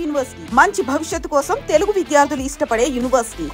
University మంచి భవిష్యత్తు కోసం తెలుగు విద్యార్థులు ఇష్టపడే యూనివర్సిటీ.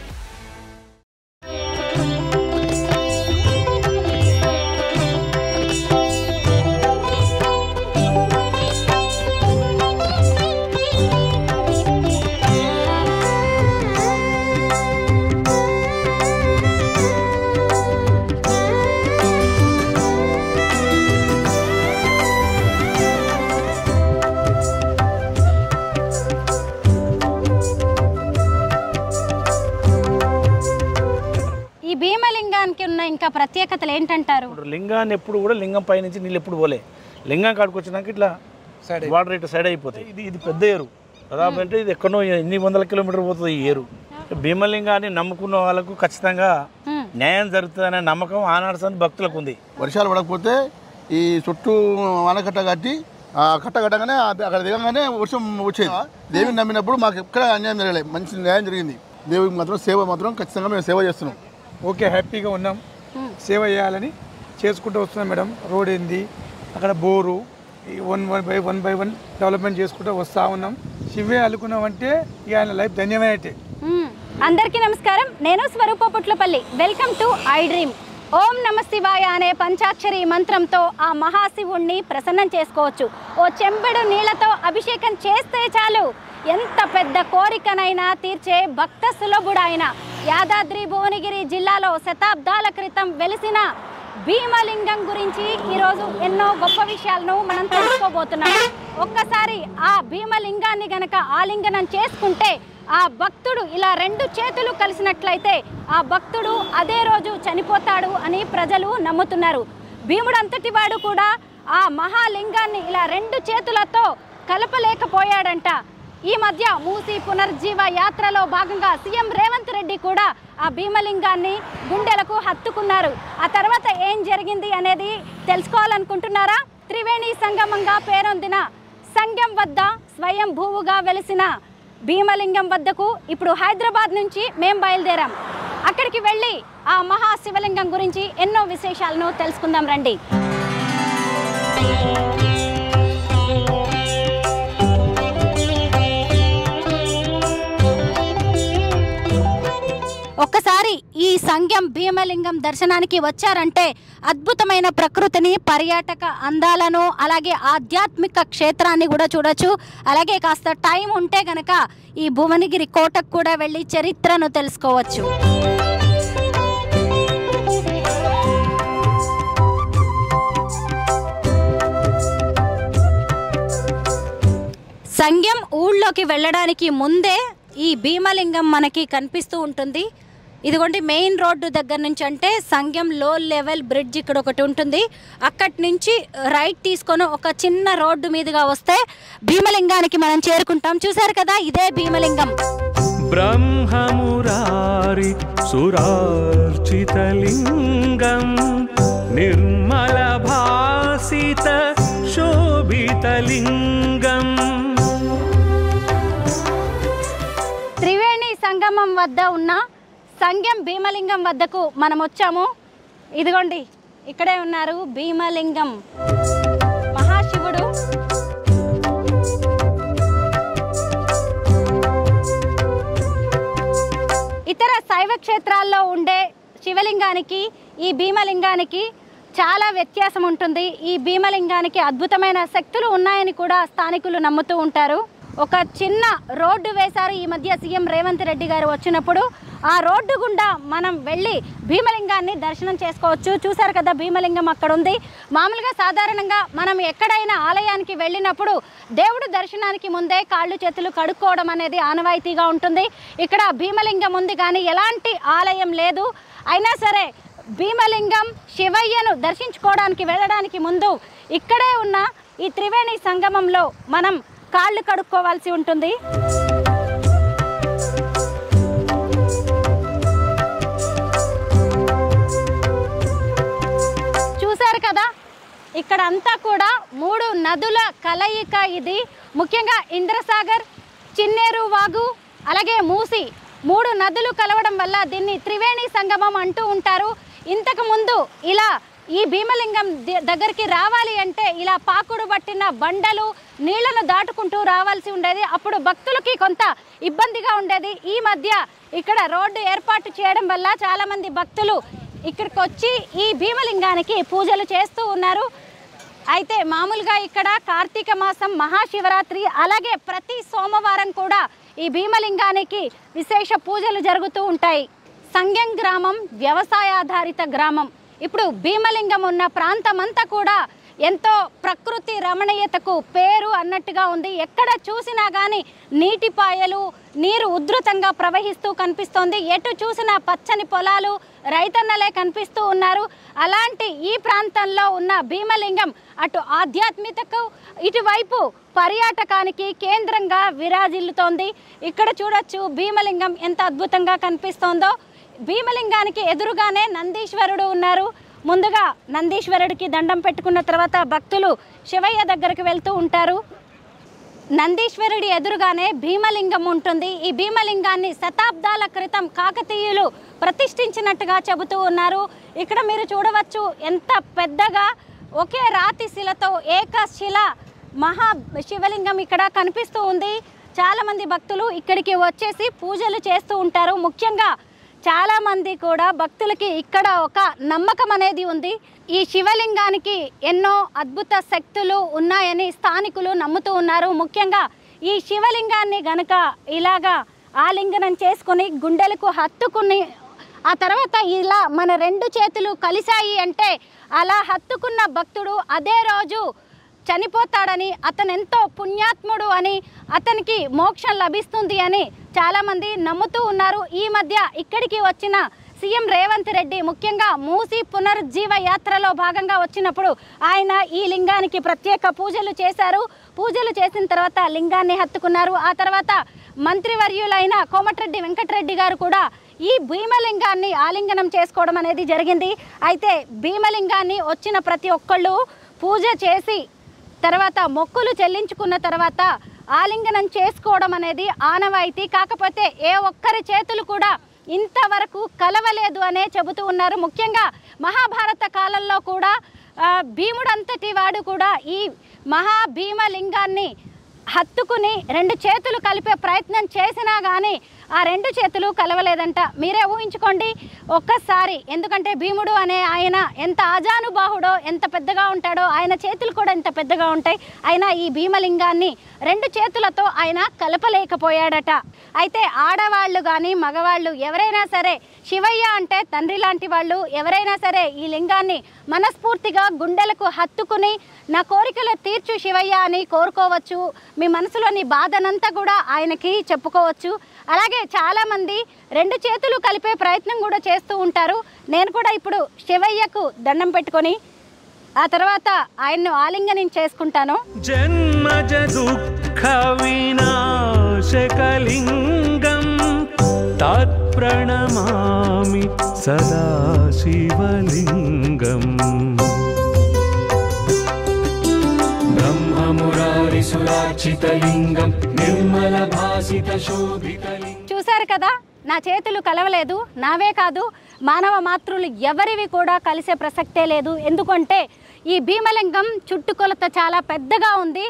భీమలింగానికి ఉన్న ఇంకా ప్రత్యేకతలు ఏంటంటారు? లింగాన్ని ఎప్పుడు కూడా లింగం పై నుంచి నీళ్ళు ఎప్పుడు పోలే. లింగం కాడికి వచ్చినాక ఇట్లా వాటర్ ఇట్లా సైడ్ అయిపోతాయి. ఇది పెద్ద ఏరు దాదాపు అంటే ఇది ఎక్కడో ఎన్ని వందల కిలోమీటర్ పోతుంది ఈ ఏరు. భీమలింగాన్ని నమ్ముకున్న వాళ్ళకు ఖచ్చితంగా న్యాయం జరుగుతుందనే నమ్మకం ఆనాడు భక్తులకు ఉంది. వర్షాలు పడకపోతే ఈ చుట్టూ ఆనకట్ట కట్టి కట్ట కట్టగానే అక్కడ దిగంగానే వర్షం వచ్చేది. దేవిని నమ్మినప్పుడు మాకు ఎక్కడ అన్యాయం జరగలేదు, మంచి న్యాయం జరిగింది. దేవుడికి మాత్రం సేవ మాత్రం ఖచ్చితంగా మేము సేవ చేస్తున్నాం. ఓకే, హ్యాపీగా ఉన్నాం, సేవ చేయాలని చేసుకుంటూ వస్తున్నాం మేడం. రోడ్ ఏంది, అక్కడ bore, one by one development చేసుకుంటూ వస్తూ ఉన్నాం. శివే అల్లుకున్నామంటే ఇక ఆయన లైఫ్ ధన్యమైనట్టే. అందరికీ నమస్కారం, నేను Swaroopa Putlapalli. Welcome to I dream. ఓం నమ శివాయ అనే పంచాక్షరి మంత్రంతో ఆ మహాశివుణ్ణి ప్రసన్నం చేసుకోవచ్చు. ఓ చెంబెడు నీళ్లతో అభిషేకం చేస్తే చాలు ఎంత పెద్ద కోరికనైనా తీర్చే భక్త సులభుడైన యాదాద్రి భువనగిరి జిల్లాలో శతాబ్దాల క్రితం వెలిసిన భీమలింగం గురించి ఈరోజు ఎన్నో గొప్ప విషయాలను మనం తెలుసుకోబోతున్నాం. ఒక్కసారి ఆ భీమలింగాన్ని గనక ఆలింగనం చేసుకుంటే ఆ భక్తుడు ఇలా రెండు చేతులు కలిసినట్లయితే ఆ భక్తుడు అదే రోజు చనిపోతాడు అని ప్రజలు నమ్ముతున్నారు. భీముడు అంతటి వాడు కూడా ఆ మహాలింగాన్ని ఇలా రెండు చేతులతో కలపలేకపోయాడంట. ఈ మధ్య మూసీ పునర్జీవ యాత్రలో భాగంగా సీఎం రేవంత్ రెడ్డి కూడా ఆ భీమలింగాన్ని గుండెలకు హత్తుకున్నారు. ఆ తర్వాత ఏం జరిగింది అనేది తెలుసుకోవాలనుకుంటున్నారా? త్రివేణి సంగమంగా పేరొందిన సంగం వద్ద స్వయం భూవుగా వెలిసిన భీమలింగం వద్దకు ఇప్పుడు హైదరాబాద్ నుంచి మేము బయలుదేరాం. అక్కడికి వెళ్ళి ఆ మహాశివలింగం గురించి ఎన్నో విశేషాలను తెలుసుకుందాం రండి. ఒక్కసారి ఈ సంగం భీమలింగం దర్శనానికి వచ్చారంటే అద్భుతమైన ప్రకృతిని, పర్యాటక అందాలను, అలాగే ఆధ్యాత్మిక క్షేత్రాన్ని కూడా చూడొచ్చు. అలాగే కాస్త టైం ఉంటే గనక ఈ భువనగిరి కోటకు కూడా వెళ్ళి చరిత్రను తెలుసుకోవచ్చు. సంగం ఊళ్ళోకి వెళ్ళడానికి ముందే ఈ భీమలింగం మనకి కనిపిస్తూ ఉంటుంది. ఇదిగోండి మెయిన్ రోడ్డు దగ్గర నుంచి, అంటే సంగం లో లెవెల్ బ్రిడ్జ్ ఇక్కడ ఒకటి ఉంటుంది. అక్కడి నుంచి రైట్ తీసుకొని ఒక చిన్న రోడ్డు మీదుగా వస్తే భీమలింగానికి మనం చేరుకుంటాం. చూసారు కదా, ఇదే భీమలింగం. బ్రహ్మమురారి సురార్చితలింగం నిర్మల భాసిత శోభితలింగం. త్రివేణి సంగమం వద్ద ఉన్న సంగం భీమలింగం వద్దకు మనం వచ్చాము. ఇదిగోండి ఇక్కడే ఉన్నారు భీమలింగం మహాశివుడు. ఇతర శైవ క్షేత్రాల్లో ఉండే శివలింగానికి ఈ భీమలింగానికి చాలా వ్యత్యాసం ఉంటుంది. ఈ భీమలింగానికి అద్భుతమైన శక్తులు ఉన్నాయని కూడా స్థానికులు నమ్ముతూ ఉంటారు. ఒక చిన్న రోడ్డు వేశారు ఈ మధ్య సీఎం రేవంత్ రెడ్డి గారు వచ్చినప్పుడు. ఆ రోడ్డు గుండా మనం వెళ్ళి భీమలింగాన్ని దర్శనం చేసుకోవచ్చు. చూసారు కదా, భీమలింగం అక్కడ ఉంది. మామూలుగా సాధారణంగా మనం ఎక్కడైనా ఆలయానికి వెళ్ళినప్పుడు దేవుడు దర్శనానికి ముందే కాళ్ళు చేతులు కడుక్కోవడం అనేది ఆనవాయితీగా ఉంటుంది. ఇక్కడ భీమలింగం ఉంది కానీ ఎలాంటి ఆలయం లేదు. అయినా సరే భీమలింగం శివయ్యను దర్శించుకోవడానికి వెళ్ళడానికి ముందు ఇక్కడే ఉన్న ఈ త్రివేణి సంగమంలో మనం కాళ్ళు కడుక్కోవాల్సి ఉంటుంది. చూసారు కదా, ఇక్కడ అంతా కూడా మూడు నదుల కలయిక. ఇది ముఖ్యంగా ఇంద్రసాగర్, చిన్నేరు వాగు, అలాగే మూసి, మూడు నదులు కలవడం వల్ల దీన్ని త్రివేణి సంగమం అంటూ ఉంటారు. ఇంతకు ముందు ఇలా ఈ భీమలింగం దగ్గరికి రావాలి అంటే ఇలా పాకుడు పట్టిన బండలు నీళ్లను దాటుకుంటూ రావాల్సి ఉండేది. అప్పుడు భక్తులకి కొంత ఇబ్బందిగా ఉండేది. ఈ మధ్య ఇక్కడ రోడ్డు ఏర్పాటు చేయడం వల్ల చాలామంది భక్తులు ఇక్కడికి వచ్చి ఈ భీమలింగానికి పూజలు చేస్తూ ఉన్నారు. అయితే మామూలుగా ఇక్కడ కార్తీక మాసం మహాశివరాత్రి అలాగే ప్రతి సోమవారం కూడా ఈ భీమలింగానికి విశేష పూజలు జరుగుతూ ఉంటాయి. సంగెం గ్రామం వ్యవసాయాధారిత గ్రామం. ఇప్పుడు భీమలింగం ఉన్న ప్రాంతం అంతా కూడా ఎంతో ప్రకృతి రమణీయతకు పేరు అన్నట్టుగా ఉంది. ఎక్కడ చూసినా కానీ నీటిపాయలు, నీరు ఉధృతంగా ప్రవహిస్తూ కనిపిస్తోంది. ఎటు చూసినా పచ్చని పొలాలు, రైతన్నలే కనిపిస్తూ ఉన్నారు. అలాంటి ఈ ప్రాంతంలో ఉన్న భీమలింగం అటు ఆధ్యాత్మికతకు, ఇటువైపు పర్యాటకానికి కేంద్రంగా విరాజిల్లుతోంది. ఇక్కడ చూడొచ్చు భీమలింగం ఎంత అద్భుతంగా కనిపిస్తోందో. భీమలింగానికి ఎదురుగానే నందీశ్వరుడు ఉన్నారు. ముందుగా నందీశ్వరుడికి దండం పెట్టుకున్న తర్వాత భక్తులు శివయ్య దగ్గరికి వెళ్తూ ఉంటారు. నందీశ్వరుడి ఎదురుగానే భీమలింగం ఉంటుంది. ఈ భీమలింగాన్ని శతాబ్దాల క్రితం కాకతీయులు ప్రతిష్ఠించినట్టుగా చెబుతూ ఉన్నారు. ఇక్కడ మీరు చూడవచ్చు ఎంత పెద్దగా ఒకే రాతి శిలతో ఏకశిల మహా శివలింగం ఇక్కడ కనిపిస్తూ ఉంది. చాలామంది భక్తులు ఇక్కడికి వచ్చేసి పూజలు చేస్తూ ఉంటారు. ముఖ్యంగా చాలామంది కూడా భక్తులకి ఇక్కడ ఒక నమ్మకం అనేది ఉంది. ఈ శివలింగానికి ఎన్నో అద్భుత శక్తులు ఉన్నాయని స్థానికులు నమ్ముతూ ఉన్నారు. ముఖ్యంగా ఈ శివలింగాన్ని గనక ఇలాగా ఆలింగనం చేసుకుని గుండెలకు హత్తుకుని ఆ తర్వాత ఇలా మన రెండు చేతులు కలిశాయి అంటే అలా హత్తుకున్న భక్తుడు అదే రోజు చనిపోతాడని, అతను ఎంతో పుణ్యాత్ముడు అని, అతనికి మోక్షం లభిస్తుంది అని చాలామంది నమ్ముతూ ఉన్నారు. ఈ మధ్య ఇక్కడికి వచ్చిన సీఎం రేవంత్ రెడ్డి ముఖ్యంగా మూసీ పునరుజ్జీవ యాత్రలో భాగంగా వచ్చినప్పుడు ఆయన ఈ లింగానికి ప్రత్యేక పూజలు చేశారు. పూజలు చేసిన తర్వాత లింగాన్ని హత్తుకున్నారు. ఆ తర్వాత మంత్రివర్యులైన కోమటిరెడ్డి వెంకటరెడ్డి గారు కూడా ఈ భీమలింగాన్ని ఆలింగనం చేసుకోవడం అనేది జరిగింది. అయితే భీమలింగాన్ని వచ్చిన ప్రతి ఒక్కళ్ళు పూజ చేసి తర్వాత మొక్కులు చెల్లించుకున్న తర్వాత ఆలింగనం చేసుకోవడం అనేది ఆనవాయితీ. కాకపోతే ఏ ఒక్కరి చేతులు కూడా ఇంతవరకు కలవలేదు అనే చెబుతూ ఉన్నారు. ముఖ్యంగా మహాభారత కాలంలో కూడా భీముడంతటి వాడు కూడా ఈ మహాభీమలింగాన్ని హత్తుకుని రెండు చేతులు కలిపే ప్రయత్నం చేసినా కానీ ఆ రెండు చేతులు కలవలేదంట. మీరే ఊహించుకోండి ఒక్కసారి. ఎందుకంటే భీముడు అనే ఆయన ఎంత ఆజానుబాహుడో, ఎంత పెద్దగా ఉంటాడో, ఆయన చేతులు కూడా ఎంత పెద్దగా ఉంటాయి. అయినా ఈ భీమలింగాన్ని రెండు చేతులతో ఆయన కలపలేకపోయాడట. అయితే ఆడవాళ్ళు కానీ మగవాళ్ళు ఎవరైనా సరే శివయ్య అంటే తండ్రి లాంటి వాళ్ళు ఎవరైనా సరే ఈ లింగాన్ని మనస్ఫూర్తిగా గుండెలకు హత్తుకుని నా కోరికలు తీర్చు శివయ్య అని కోరుకోవచ్చు. మీ మనసులోని బాధనంతా కూడా ఆయనకి చెప్పుకోవచ్చు. అలాగే చాలామంది రెండు చేతులు కలిపే ప్రయత్నం కూడా చేస్తూ ఉంటారు. నేను కూడా ఇప్పుడు శివయ్యకు దండం పెట్టుకొని ఆ తర్వాత ఆయన్ను ఆలింగనం చేసుకుంటాను. జన్మజ దుఃఖ వినాశకలింగం తత్ప్రణమామి సదా శివలింగం. బ్రహ్మమురారిసురార్చితలింగం నిర్మల భాసిత శోభితలింగం. చూశారు కదా, నా చేతులు కలవలేదు. నావే కాదు, మానవ మాతృలు ఎవరివి కూడా కలిసే ప్రసక్తే లేదు. ఎందుకంటే ఈ భీమలింగం చుట్టుకొలత చాలా పెద్దగా ఉంది.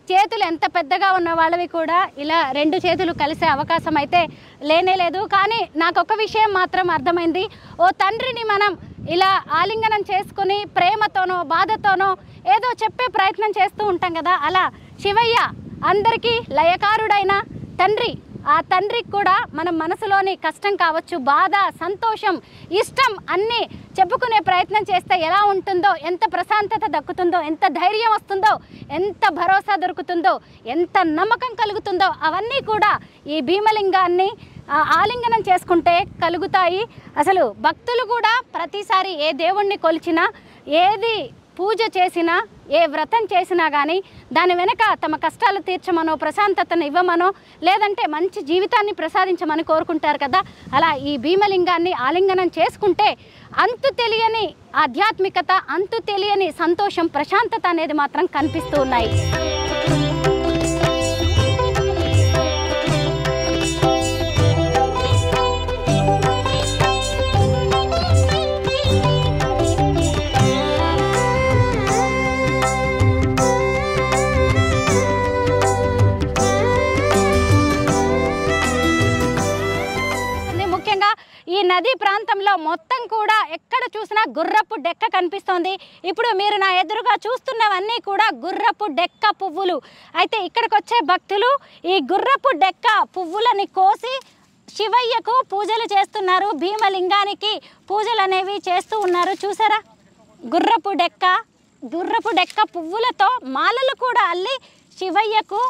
చేతులు ఎంత పెద్దగా ఉన్న వాళ్ళవి కూడా ఇలా రెండు చేతులు కలిసే అవకాశం అయితే లేనే లేదు. కానీ నాకు ఒక విషయం మాత్రం అర్థమైంది. ఓ తండ్రిని మనం ఇలా ఆలింగనం చేసుకుని ప్రేమతోనో బాధతోనో ఏదో చెప్పే ప్రయత్నం చేస్తూ ఉంటాం కదా, అలా శివయ్య అందరికీ లయకారుడైన తండ్రి. ఆ తండ్రికి కూడా మనం మనసులోని కష్టం కావచ్చు, బాధ, సంతోషం, ఇష్టం అన్నీ చెప్పుకునే ప్రయత్నం చేస్తే ఎలా ఉంటుందో, ఎంత ప్రశాంతత దక్కుతుందో, ఎంత ధైర్యం వస్తుందో, ఎంత భరోసా దొరుకుతుందో, ఎంత నమ్మకం కలుగుతుందో అవన్నీ కూడా ఈ భీమలింగాన్ని ఆలింగనం చేసుకుంటే కలుగుతాయి. అసలు భక్తులు కూడా ప్రతిసారి ఏ దేవుణ్ణి కొలిచినా, ఏది పూజ చేసినా, ఏ వ్రతం చేసినా కానీ దాని వెనక తమ కష్టాలు తీర్చమనో, ప్రశాంతతను ఇవ్వమనో, లేదంటే మంచి జీవితాన్ని ప్రసాదించమని కోరుకుంటారు కదా. అలా ఈ భీమలింగాన్ని ఆలింగనం చేసుకుంటే అంతు తెలియని ఆధ్యాత్మికత, అంతు తెలియని సంతోషం, ప్రశాంతత అనేది మాత్రం కనిపిస్తూ ఉన్నాయి. ఈ నదీ ప్రాంతంలో మొత్తం కూడా ఎక్కడ చూసినా గుర్రపు డెక్క కనిపిస్తోంది. ఇప్పుడు మీరు నా ఎదురుగా చూస్తున్నవన్నీ కూడా గుర్రపు డెక్క పువ్వులు. అయితే ఇక్కడికి వచ్చే భక్తులు ఈ గుర్రపు డెక్క పువ్వులని కోసి శివయ్యకు పూజలు చేస్తున్నారు. భీమలింగానికి పూజలు అనేవి చేస్తూ ఉన్నారు. చూసారా, గుర్రపు డెక్క పువ్వులతో మాలలు కూడా అల్లి శివయ్యకు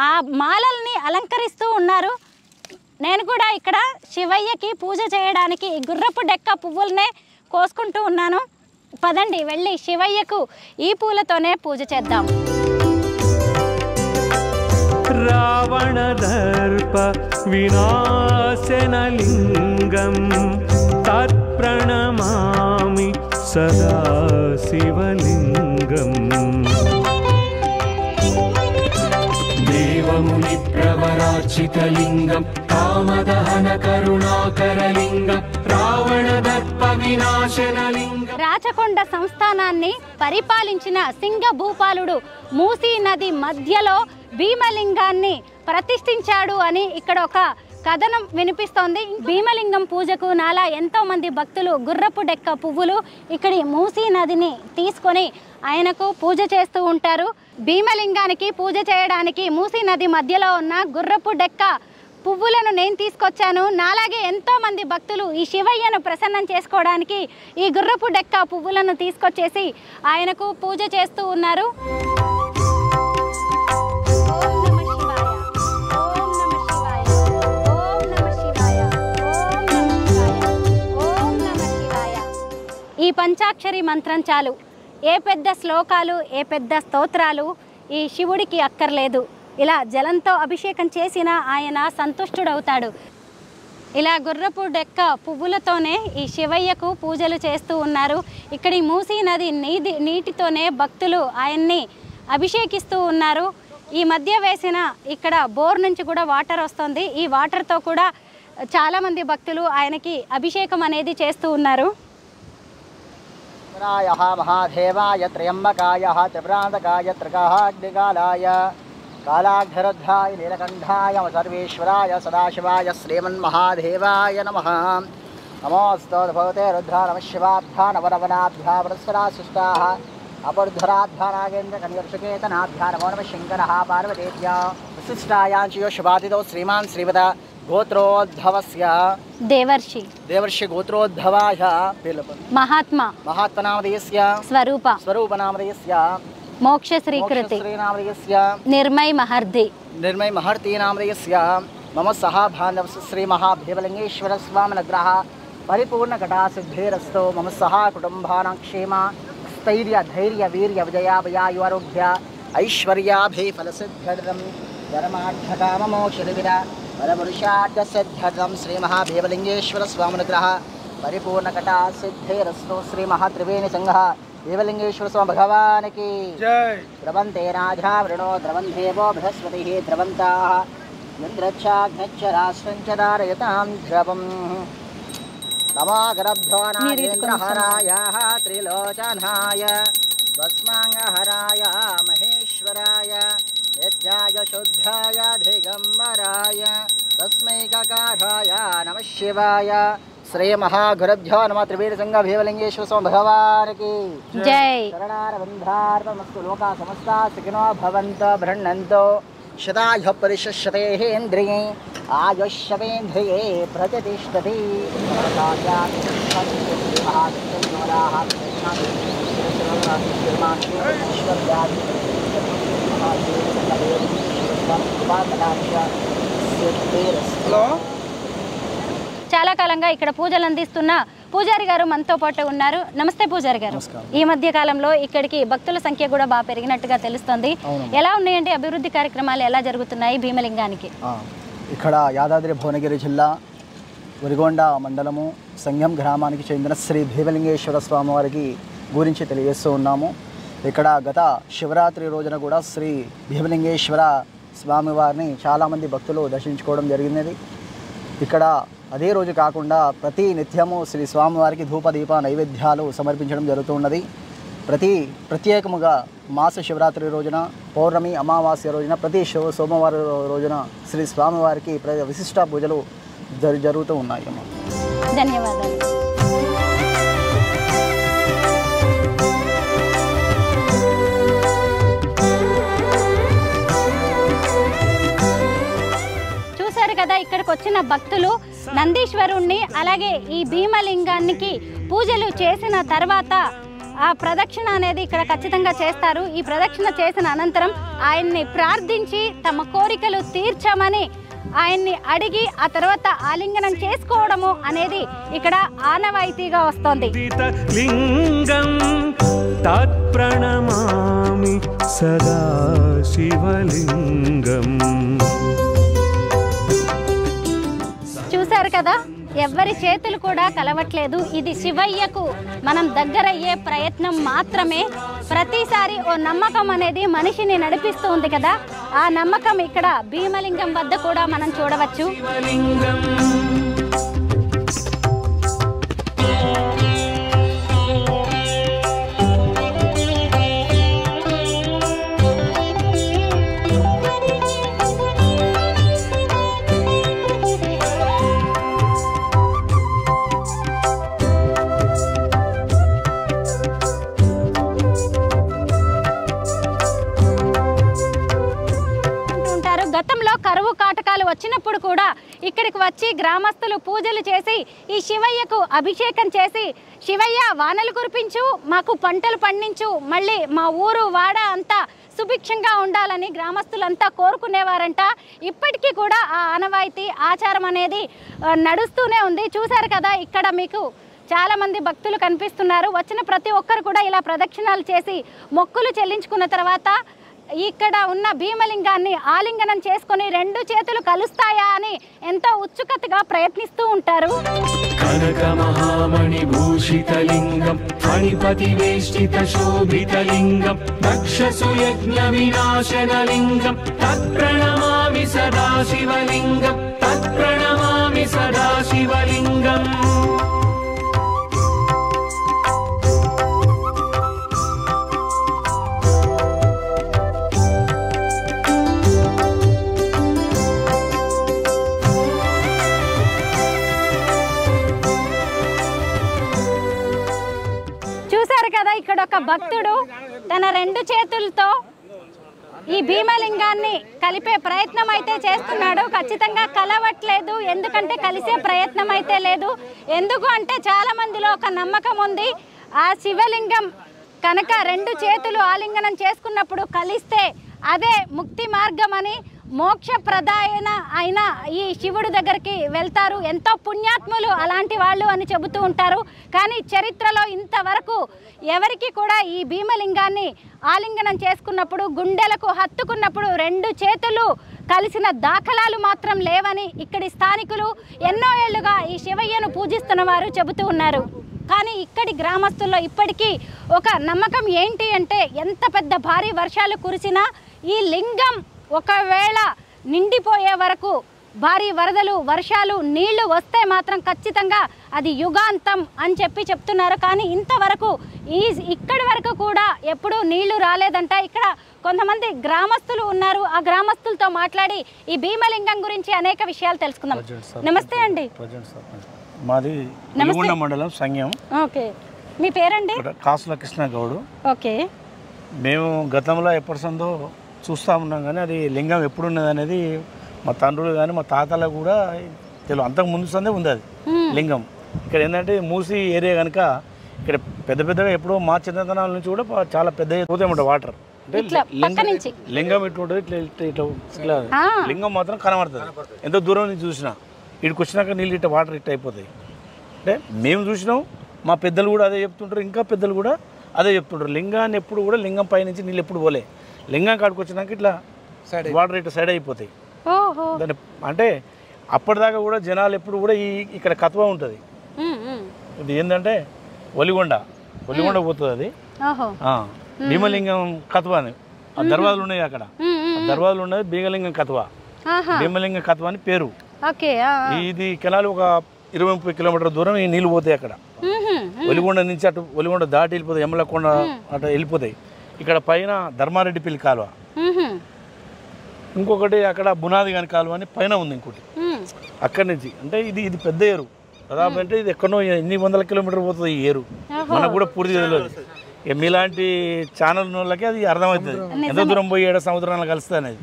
ఆ మాలల్ని అలంకరిస్తూ ఉన్నారు. నేను కూడా ఇక్కడ శివయ్యకి పూజ చేయడానికి గుర్రపు డెక్క పువ్వులనే కోసుకుంటూ ఉన్నాను. పదండి వెళ్ళి శివయ్యకు ఈ పూలతోనే పూజ చేద్దాం. రావణదర్ప వినాశనలింగం తత్ప్రణమామి సదా శివలింగం. దేవముని ప్రవరార్చితలింగం కామదహన కరుణాకరలింగం రావణదర్ప వినాశనలింగం. రాచకొండ సంస్థానాన్ని పరిపాలించిన సింగభూపాలుడు మూసీ నది మధ్యలో భీమలింగాన్ని ప్రతిష్ఠించాడు అని ఇక్కడ ఒక కథనం వినిపిస్తోంది. భీమలింగం పూజకు నాలా ఎంతో మంది భక్తులు గుర్రపు డెక్క పువ్వులు ఇక్కడి మూసీ నదిని తీసుకొని ఆయనకు పూజ చేస్తూ ఉంటారు. భీమలింగానికి పూజ చేయడానికి మూసీ నది మధ్యలో ఉన్న గుర్రపు డెక్క పువ్వులను నేను తీసుకొచ్చాను. నాలాగే ఎంతో మంది భక్తులు ఈ శివయ్యను ప్రసన్నం చేసుకోవడానికి ఈ గుర్రపు డెక్క పువ్వులను తీసుకొచ్చేసి ఆయనకు పూజ చేస్తూ ఉన్నారు. ఈ పంచాక్షరి మంత్రం చాలు. ఏ పెద్ద శ్లోకాలు, ఏ పెద్ద స్తోత్రాలు ఈ శివుడికి అక్కర్లేదు. ఇలా జలంతో అభిషేకం చేసిన ఆయన సంతుష్టుడవుతాడు. ఇలా గుర్రపు డెక్క పువ్వులతోనే ఈ శివయ్యకు పూజలు చేస్తూ ఉన్నారు. ఇక్కడి మూసీ నది నీటితోనే భక్తులు ఆయన్ని అభిషేకిస్తూ ఉన్నారు. ఈ మధ్య వేసిన ఇక్కడ బోర్ నుంచి కూడా వాటర్ వస్తుంది. ఈ వాటర్తో కూడా చాలామంది భక్తులు ఆయనకి అభిషేకం అనేది చేస్తూ ఉన్నారు. మహాదేవాయ త్రయంబకాయ త్రిభ్రాంతకాయ త్రికాగ్నికాలాయ కాళాఘ్రరుద్ధాయ నీలకంఠాయ సర్వేశ్వరాయ సదాశివాయ శ్రీమన్మహాదేవాయ నమః. నమోస్తు భగవతే రుద్రా నమ శివాభ్యా నవరవనాభ్యా పురస్సరాశిష్టాః అపరుద్ధరాభ్యా నాగేంద్ర కన్యర్షకేతనాభ్యా నమో నమ శంకరః పార్వతేభ్యः. విశిష్టాయాంశయో శుభాతిథో శ్రీమాన్ శ్రీవద గోత్రోద్భవస్య దేవర్షి గోత్రోద్భవాయ మహాత్మనామధేయస్య స్వరూపనామధేయస్య మోక్ష శ్రీకృతి శ్రీనామధేయస్య నిర్మై మహర్తి నామధేయస్య మమ సహా బాంధవస్య శ్రీ మహాభీమలింగేశ్వర స్వామినగ్రహ పరిపూర్ణ ఘటాసిద్ధిరస్తో మమ సహా కుటుంబానాం క్షేమ స్థైర్య ధైర్య వీర్య విజయాభయాయురోగ్య ఐశ్వర్యాభిఫలసిద్ధ్యర్థం ధర్మార్థకామమోక్షవిద పరపురుషార్థసిద్ధ్యర్థం శ్రీ మహాభీమలింగేశ్వర స్వామినగ్రహ పరిపూర్ణ ఘటాసిద్ధిరస్తో శ్రీ మహాత్రివేణి సంఘ భీమలింగేశ్వర స్వామి భగవానికి ద్రవంతే రాజా వృణో ద్రవందేవో బృహస్పతి ద్రవంతాః ఇంద్రచ్చాగ్నచ్చ రాష్ట్రంచ ధారయతాం ద్రవం. నమాగరభ్యో నాగేంద్రహరాయ త్రిలోచనాయ భస్మాంగహరాయ మహేశ్వరాయ నిత్యాయ శుద్ధాయ దిగంబరాయ తస్మై కకారాయ నమః శివాయ. శ్రీ మహాగురుభ్యో నమ. త్రివేణి సంఘ భీమలింగేశ్వర స్వామి భగవానికి జై. శరణారవిందార్పణమస్తు. లోకా సమస్తా సుఖినో భవంతు బృహ్ణంతు శతాయు పరిషశ్యతేంద్రియే ఆయుష్యేంద్రియే ప్రతిష్టతి. చాలా కాలంగా ఇక్కడ పూజలు అందిస్తున్న పూజారి గారు మనతో పాటు ఉన్నారు. నమస్తే పూజారి గారు. ఈ మధ్య కాలంలో ఇక్కడికి భక్తుల సంఖ్య కూడా బాగా పెరిగినట్టుగా తెలుస్తుంది. ఎలా ఉన్నాయండి అభివృద్ధి కార్యక్రమాలు, ఎలా జరుగుతున్నాయి భీమలింగానికి? ఇక్కడ యాదాద్రి భువనగిరి జిల్లా ఉరిగొండ మండలము సంగం గ్రామానికి చెందిన శ్రీ భీమలింగేశ్వర స్వామి వారికి గురించి తెలియజేస్తూ ఉన్నాము. ఇక్కడ గత శివరాత్రి రోజున కూడా శ్రీ భీమలింగేశ్వర స్వామివారిని చాలామంది భక్తులు దర్శించుకోవడం జరిగినది. ఇక్కడ అదే రోజు కాకుండా ప్రతి నిత్యము శ్రీ స్వామివారికి ధూపదీప నైవేద్యాలు సమర్పించడం జరుగుతున్నది. ప్రత్యేకముగా మాస శివరాత్రి రోజున, పౌర్ణమి అమావాస్య రోజున, ప్రతి సోమవారం రోజున శ్రీ స్వామివారికి విశిష్ట పూజలు జరుగుతూ ఉన్నాయి. ధన్యవాదాలు. చూశారు కదా, ఇక్కడికి వచ్చిన భక్తులు నందీశ్వరుణ్ణి అలాగే ఈ భీమలింగానికి పూజలు చేసిన తర్వాత ఆ ప్రదక్షిణ అనేది ఇక్కడ ఖచ్చితంగా చేస్తారు. ఈ ప్రదక్షిణ చేసిన అనంతరం ఆయన్ని ప్రార్థించి తమ కోరికలు తీర్చమని ఆయన్ని అడిగి ఆ తర్వాత ఆలింగనం చేసుకోవడము అనేది ఇక్కడ ఆనవాయితీగా వస్తోంది. లింగం తత్ప్రణమామి సదా శివలింగం. చూశారు కదా, ఎవ్వరి చేతులు కూడా కలవట్లేదు. ఇది శివయ్యకు మనం దగ్గరయ్యే ప్రయత్నం మాత్రమే. ప్రతిసారి ఓ నమ్మకం అనేది మనిషిని నడిపిస్తూ ఉంది కదా, ఆ నమ్మకం ఇక్కడ భీమలింగం వద్ద కూడా మనం చూడవచ్చు. గతంలో కరువు కాటకాలు వచ్చినప్పుడు కూడా ఇక్కడికి వచ్చి గ్రామస్తులు పూజలు చేసి ఈ శివయ్యకు అభిషేకం చేసి, శివయ్య వానలు కురిపించు, మాకు పంటలు పండించు, మళ్ళీ మా ఊరు వాడ అంతా సుభిక్షంగా ఉండాలని గ్రామస్తులంతా కోరుకునేవారంట. ఇప్పటికీ కూడా ఆ ఆనవాయితీ ఆచారం అనేది నడుస్తూనే ఉంది. చూశారు కదా, ఇక్కడ మీకు చాలామంది భక్తులు కనిపిస్తున్నారు. వచ్చిన ప్రతి ఒక్కరు కూడా ఇలా ప్రదక్షిణాలు చేసి మొక్కులు చెల్లించుకున్న తర్వాత ఇక్కడ ఉన్న భీమలింగాన్ని ఆలింగనం చేసుకొని రెండు చేతులు కలుస్తాయా అని ఎంతో ఉత్సుకతగా ప్రయత్నిస్తూ ఉంటారు. కనక మహామణి భూషితలింగం ఫణిపతి వేష్టిత శోభితలింగం దక్షసు యజ్ఞ వినాశనలింగం తత్ప్రణమామి సదా శివలింగం తత్ప్రణమామి సదా శివలింగం. చూశారు కదా, ఇక్కడ ఒక భక్తుడు తన రెండు చేతులతో ఈ భీమలింగాన్ని కలిపే ప్రయత్నం అయితే చేస్తున్నాడు. ఖచ్చితంగా కలవట్లేదు, ఎందుకంటే కలిసే ప్రయత్నం అయితే లేదు. ఎందుకు అంటే చాలా మందిలో ఒక నమ్మకం ఉంది, ఆ శివలింగం కనుక రెండు చేతులు ఆలింగనం చేసుకున్నప్పుడు కలిస్తే అదే ముక్తి మార్గం అని, మోక్షప్రదాయన అయిన ఈ శివుడి దగ్గరికి వెళ్తారు. ఎంతో పుణ్యాత్ములు అలాంటి వాళ్ళు అని చెబుతూ ఉంటారు. కానీ చరిత్రలో ఇంతవరకు ఎవరికి కూడా ఈ భీమలింగాన్ని ఆలింగనం చేసుకున్నప్పుడు, గుండెలకు హత్తుకున్నప్పుడు రెండు చేతులు కలిసిన దాఖలాలు మాత్రం లేవని ఇక్కడి స్థానికులు ఎన్నో ఏళ్లుగా ఈ శివయ్యను పూజిస్తున్న వారు చెబుతూ ఉన్నారు. కానీ ఇక్కడి గ్రామస్తుల్లో ఇప్పటికీ ఒక నమ్మకం ఏంటి అంటే, ఎంత పెద్ద భారీ వర్షాలు కురిసినా ఈ లింగం ఒకవేళ నిండిపోయే వరకు భారీ వరదలు, వర్షాలు, నీళ్లు వస్తే మాత్రం ఖచ్చితంగా అది యుగాంతం అని చెప్తున్నారు. కానీ ఇంతవరకు ఇక్కడి వరకు కూడా ఎప్పుడూ నీళ్లు రాలేదంట. ఇక్కడ కొంతమంది గ్రామస్తులు ఉన్నారు, ఆ గ్రామస్తులతో మాట్లాడి ఈ భీమలింగం గురించి అనేక విషయాలు తెలుసుకుందాం. నమస్తే అండి. మాది నల్గొండ మండలం సంఘం. ఓకే, మీ పేరండి? కాసుల కృష్ణ గౌడు. ఓకే, మేము గతంలో ఎప్పటి సందో చూస్తూ ఉన్నాం, కానీ అది లింగం ఎప్పుడు ఉన్నది అనేది మా తండ్రులు కానీ మా తాతలకు కూడా తెలియదు. అంతకు ముందు సందే ఉంది అది లింగం. ఇక్కడ ఏంటంటే మూసి ఏరియా కనుక ఇక్కడ పెద్ద పెద్దగా ఎప్పుడో మా చిన్నతనాల నుంచి కూడా చాలా పెద్ద పోతాయన్నమాట వాటర్. అంటే లింగం ఇట్లా ఉంటుంది, ఇట్లా ఇట్లా లింగం మాత్రం కనబడుతుంది. ఎంతో దూరం నుంచి చూసినా ఇక్కడికి వచ్చినాక నీళ్ళు ఇట్లా వాటర్ ఇట్లా అయిపోతాయి. అంటే మేము చూసినాం, మా పెద్దలు కూడా అదే చెప్తుంటారు, ఇంకా పెద్దలు కూడా అదే చెప్తుంటారు. లింగాన్ని ఎప్పుడు కూడా లింగం పైనుంచి నీళ్ళు ఎప్పుడు పోలే, లింగం కాడికి వచ్చినాక ఇట్లా వాటర్ ఇట్లా సైడ్ అయిపోతాయి. దాని అంటే అప్పటిదాకా కూడా జనాలు ఎప్పుడు కూడా ఇక్కడ కత్వ ఉంటుంది. ఇది ఏంటంటే ఒలిగొండ పోతుంది అది. భీమలింగం కత్వ అని ఆ దర్వాజలు ఉన్నాయి, అక్కడ దర్వాజలు ఉన్నది భీమలింగం కత్వ. భీమలింగం కత్వ అని పేరు. ఇది కెనాలు ఒక 20-30 కిలోమీటర్ల దూరం ఈ నీళ్ళు పోతాయి. అక్కడ ఒలిగొండ నుంచి అటు ఒలిగొండ దాటి వెళ్ళిపోతాయి, యమలకొండ అటు వెళ్ళిపోతాయి. ఇక్కడ పైన ధర్మారెడ్డిపల్లి కాలువ, ఇంకొకటి అక్కడ బునాది కాని కాలువ అని పైన ఉంది ఇంకోటి. అక్కడి నుంచి అంటే ఇది పెద్ద ఏరు దాదాపు అంటే ఇది ఎక్కడో ఎన్ని వందల కిలోమీటర్ పోతుంది ఈ ఏరు, మనకు కూడా పూర్తిగా తెలియదు. ఇక మీలాంటి ఛానల్ వాళ్ళకి అది అర్థమవుతుంది ఎంత దూరం పోయి ఏడ సముద్రాలు కలుస్తుంది అనేది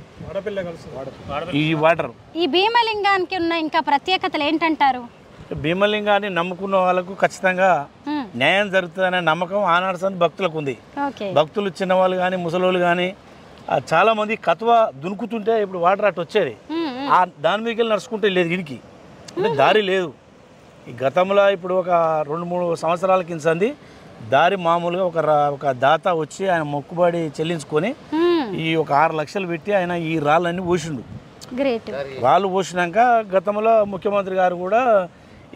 ఈ వాటర్. ఈ భీమలింగానికి ఉన్న ఇంకా ప్రత్యేకతలు ఏంటంటారు? భీమలింగాన్ని నమ్ముకున్న వాళ్ళకు ఖచ్చితంగా న్యాయం జరుగుతుందనే నమ్మకం ఆనాడు సంది భక్తులకు ఉంది. భక్తులు చిన్నవాళ్ళు కానీ ముసలోళ్ళు కానీ చాలామంది కత్వ దునుకుతుంటే ఇప్పుడు వాటర్ అటు వచ్చేది, దాని మీదకి వెళ్ళి నడుచుకుంటే లేదు, ఇడికి అంటే దారి లేదు. ఈ గతంలో ఇప్పుడు ఒక 2-3 సంవత్సరాల కింద దారి మామూలుగా ఒక దాత వచ్చి ఆయన మొక్కుబడి చెల్లించుకొని ఈ ఒక 6 లక్షలు పెట్టి ఆయన ఈ రాళ్ళన్నీ పోసిండు. రాళ్ళు పోసినాక గతంలో ముఖ్యమంత్రి గారు కూడా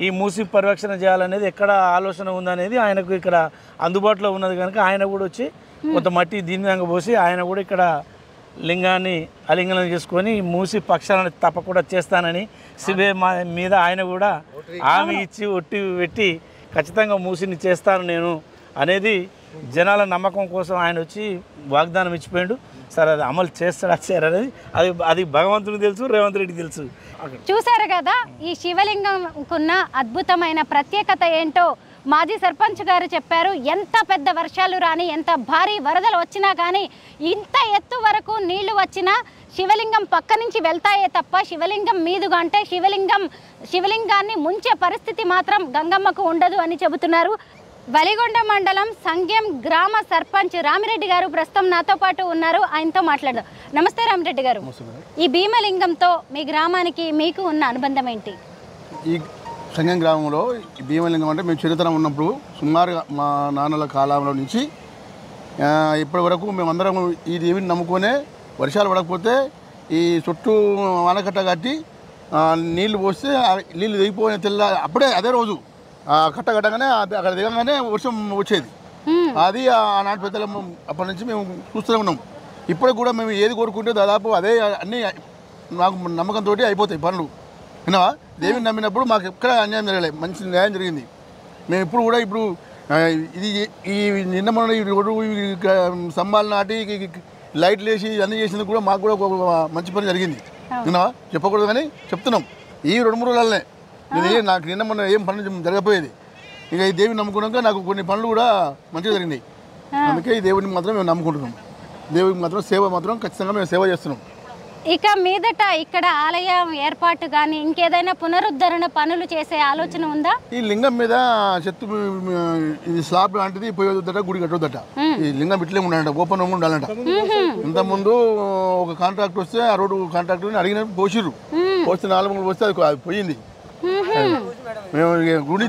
ఈ మూసి పరిరక్షణ చేయాలనేది ఎక్కడ ఆలోచన ఉందనేది ఆయనకు ఇక్కడ అందుబాటులో ఉన్నది కనుక ఆయన కూడా వచ్చి కొంత మట్టి దీని మీద పోసి ఆయన కూడా ఇక్కడ లింగాన్ని అలింగనం చేసుకొని మూసి పక్షాలను తప్పకుండా చేస్తానని శివే మీద ఆయన కూడా హామీ ఇచ్చి ఒట్టి పెట్టి ఖచ్చితంగా మూసిని చేస్తాను నేను అనేది జనాల నమ్మకం కోసం ఆయన వచ్చి వాగ్దానం ఇచ్చిపోయాడు. సరే అది అమలు చేస్తాడా అనేది అది భగవంతుడికి తెలుసు, రేవంత్ రెడ్డికి తెలుసు. చూసారు కదా ఈ శివలింగంకున్న అద్భుతమైన ప్రత్యేకత ఏంటో మాజీ సర్పంచ్ గారు చెప్పారు. ఎంత పెద్ద వర్షాలు రాని, ఎంత భారీ వరదలు వచ్చినా కానీ, ఇంత ఎత్తు వరకు నీళ్లు వచ్చినా శివలింగం పక్క నుంచి వెళ్తాయే తప్ప శివలింగం మీదుగా అంటే శివలింగాన్ని ముంచే పరిస్థితి మాత్రం గంగమ్మకు ఉండదు అని చెబుతున్నారు. వలిగొండ మండలం సంగెం గ్రామ సర్పంచ్ రామిరెడ్డి గారు ప్రస్తుతం నాతో పాటు ఉన్నారు, ఆయనతో మాట్లాడదాం. నమస్తే రామిరెడ్డి గారు, ఈ భీమలింగంతో మీ గ్రామానికి మీకు ఉన్న అనుబంధం ఏంటి? ఈ సంగెం గ్రామంలో భీమలింగం అంటే మేము చిరుతనం ఉన్నప్పుడు సుమారుగా మా నాన్నల కాలంలో నుంచి ఇప్పటి వరకు మేమందరం ఈ దేవిని నమ్ముకునే వర్షాలు పడకపోతే ఈ చుట్టూ ఆనకట్ట కట్టి నీళ్లు పోస్తే నీళ్ళు దిగిపోయిన అప్పుడే అదే రోజు కట్ట కట్టగానే అక్కడ దిగంగానే వర్షం వచ్చేది. అది ఆనాటి పెద్దల అప్పటి నుంచి మేము చూస్తూనే ఉన్నాం. ఇప్పుడు కూడా మేము ఏది కోరుకుంటే దాదాపు అదే అన్నీ నాకు నమ్మకంతో అయిపోతాయి పనులు. విన్నావా? దేవిని నమ్మినప్పుడు మాకు ఎక్కడ అన్యాయం జరగలేదు, మంచి న్యాయం జరిగింది. మేము ఇప్పుడు కూడా ఇది ఈ నిన్న మొన్న స్తంభాలు నాటి లైట్లు వేసి అన్నీ చేసినందుకు కూడా మాకు కూడా ఒక మంచి పని జరిగింది. విన్నావా? చెప్పకూడదు కానీ చెప్తున్నాం. ఈ 2-3 రోజులనే నాకు నిన్న మొన్న ఏం పనులు జరగపోయేది. ఇక ఈ దేవిని నమ్ముకున్నాక నాకు కొన్ని పనులు కూడా మంచిగా జరిగినాయి. అందుకే ఈ దేవుడిని మాత్రం మేము నమ్ముకుంటున్నాం. దేవుడికి మాత్రం సేవ మాత్రం ఖచ్చితంగా మేము సేవ చేస్తున్నాం. ఇక మీదట ఇక్కడ ఆలయం ఏర్పాటు కానీ ఇంకేదైనా పునరుద్ధరణ పనులు చేసే ఆలోచన ఉందా? ఈ లింగం మీద చెత్త ఇది స్లాబ్ లాంటిది పోయేదట, గుడి కట్టొద్దట. ఈ లింగం ఇట్లే ఉండాలంట, ఓపెన్ ఉండాలంట. ఇంతకుముందు ఒక కాంట్రాక్ట్ వస్తే ఆ రోడ్డు కాంట్రాక్ట్ అడిగిన పోసిర్రు, పోస్తే 4 మూడు పోస్తే అది పోయింది. మేము గుడి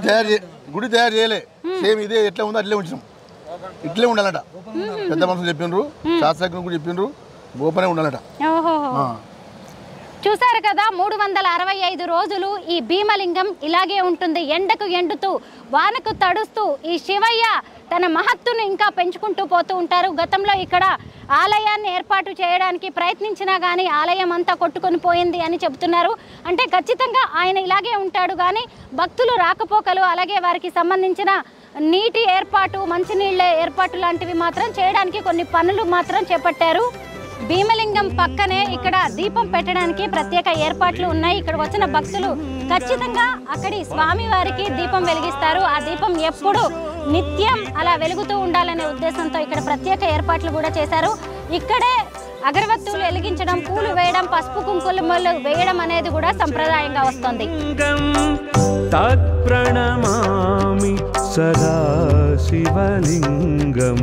తయారు చేయలే, సేమ్ ఇదే ఎట్లా ఉందో అట్లే ఉంచినాం. ఇట్లే ఉండాలట. పెద్ద మనుషులు చెప్పిండ్రు, శాస్త్రజ్ఞులు కూడా చెప్పిండ్రు, ఓపెనే ఉండాలట. చూసారు కదా, 365 రోజులు ఈ భీమలింగం ఇలాగే ఉంటుంది. ఎండకు ఎండుతూ వానకు తడుస్తూ ఈ శివయ్య తన మహత్తును ఇంకా పెంచుకుంటూ పోతూ ఉంటారు. గతంలో ఇక్కడ ఆలయాన్ని ఏర్పాటు చేయడానికి ప్రయత్నించినా కానీ ఆలయం అంతా కొట్టుకొని పోయింది అని చెబుతున్నారు. అంటే ఖచ్చితంగా ఆయన ఇలాగే ఉంటాడు, కానీ భక్తులు రాకపోకలు అలాగే వారికి సంబంధించిన నీటి ఏర్పాటు, మంచినీళ్ళ ఏర్పాటు లాంటివి మాత్రం చేయడానికి కొన్ని పనులు మాత్రం చేపట్టారు. భీమలింగం పక్కనే ఇక్కడ దీపం పెట్టడానికి ప్రత్యేక ఏర్పాట్లు ఉన్నాయి. ఇక్కడ వచ్చిన భక్తులు ఖచ్చితంగా అక్కడి స్వామి వారికి దీపం వెలిగిస్తారు. ఆ దీపం ఎప్పుడు నిత్యం అలా వెలుగుతూ ఉండాలనే ఉద్దేశంతో ఇక్కడ ప్రత్యేక ఏర్పాట్లు కూడా చేశారు. ఇక్కడే అగరవత్తులు వెలిగించడం, పూలు వేయడం, పసుపు కుంకుమలు వేయడం అనేది కూడా సంప్రదాయంగా వస్తుంది. తత్ప్రణమామి సదా శివలింగం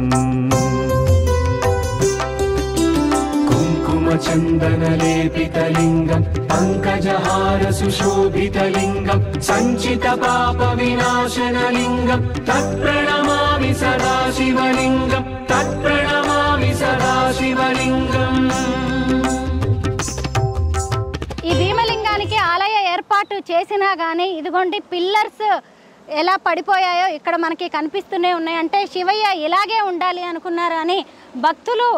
చందనలేపితలింగం పంకజహార సుశోభితలింగం సంచిత పాప వినాశనలింగం తత్ప్రణమామి సదా శివలింగం తత్ప్రణమామి సదా శివలింగం. ఈ భీమలింగానికి ఆలయ ఏర్పాటు చేసినా కానీ ఇదిగోండి పిల్లర్స్ ఎలా పడిపోయాయో ఇక్కడ మనకి కనిపిస్తూనే ఉన్నాయి. అంటే శివయ్య ఇలాగే ఉండాలి అనుకున్నారు అని భక్తులు